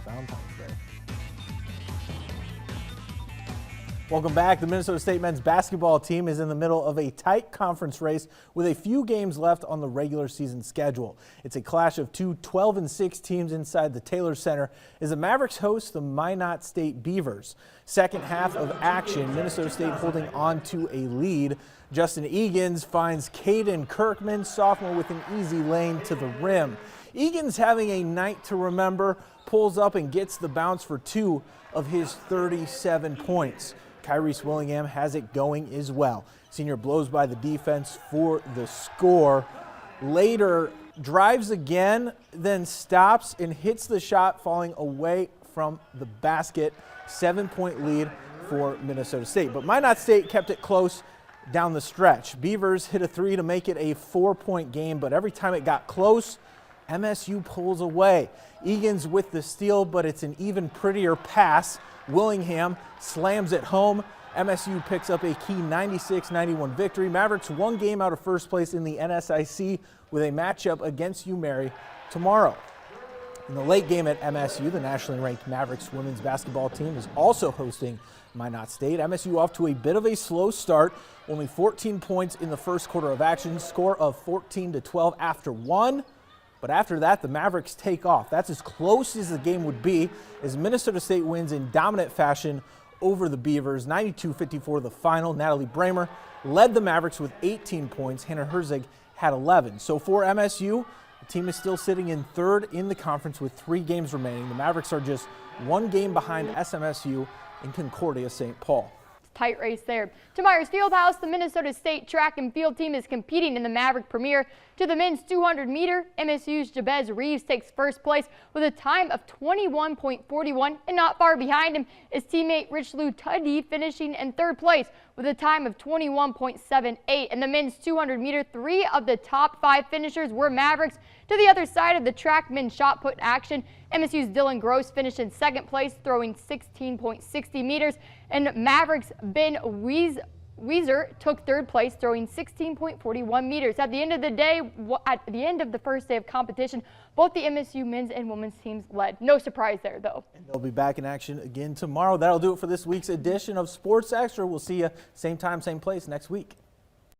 Valentine's Day. Welcome back. The Minnesota State men's basketball team is in the middle of a tight conference race with a few games left on the regular season schedule. It's a clash of two 12-6 teams inside the Taylor Center as the Mavericks host the Minot State Beavers. Second half of action, Minnesota State holding on to a lead. Justin Egan's finds Caden Kirkman, sophomore, with an easy lane to the rim. Egan's having a night to remember, pulls up and gets the bounce for 2 of his 37 points. Kyrese Willingham has it going as well. Senior blows by the defense for the score. Later drives again, then stops and hits the shot, falling away from the basket. 7-point lead for Minnesota State. But Minot State kept it close down the stretch. Beavers hit a 3 to make it a 4-point game, but every time it got close, MSU pulls away. Egan's with the steal, but it's an even prettier pass. Willingham slams it home. MSU picks up a key 96-91 victory. Mavericks one game out of first place in the NSIC with a matchup against UMary tomorrow. In the late game at MSU, the nationally ranked Mavericks women's basketball team is also hosting Minot State. MSU off to a bit of a slow start. Only 14 points in the first quarter of action. Score of 14-12 after 1. But after that, the Mavericks take off. That's as close as the game would be as Minnesota State wins in dominant fashion over the Beavers. 92-54 the final. Natalie Bramer led the Mavericks with 18 points. Hannah Herzig had 11. So for MSU, the team is still sitting in third in the conference with 3 games remaining. The Mavericks are just 1 game behind SMSU in Concordia St. Paul. Tight race there. To Myers Fieldhouse, the Minnesota State track and field team is competing in the Maverick Premier. To the men's 200-meter, MSU's Jabez Reeves takes first place with a time of 21.41, and not far behind him is teammate Richelieu Tuddy finishing in third place with a time of 21.78. In the men's 200-meter, 3 of the top 5 finishers were Mavericks. To the other side of the track men's shot put action, MSU's Dylan Gross finished in second place, throwing 16.60 meters, and Mavericks' Ben Weiser took third place, throwing 16.41 meters. At the end of the day, at the end of the first day of competition, both the MSU men's and women's teams led. No surprise there, though. And they'll be back in action again tomorrow. That'll do it for this week's edition of Sports Extra. We'll see you same time, same place next week.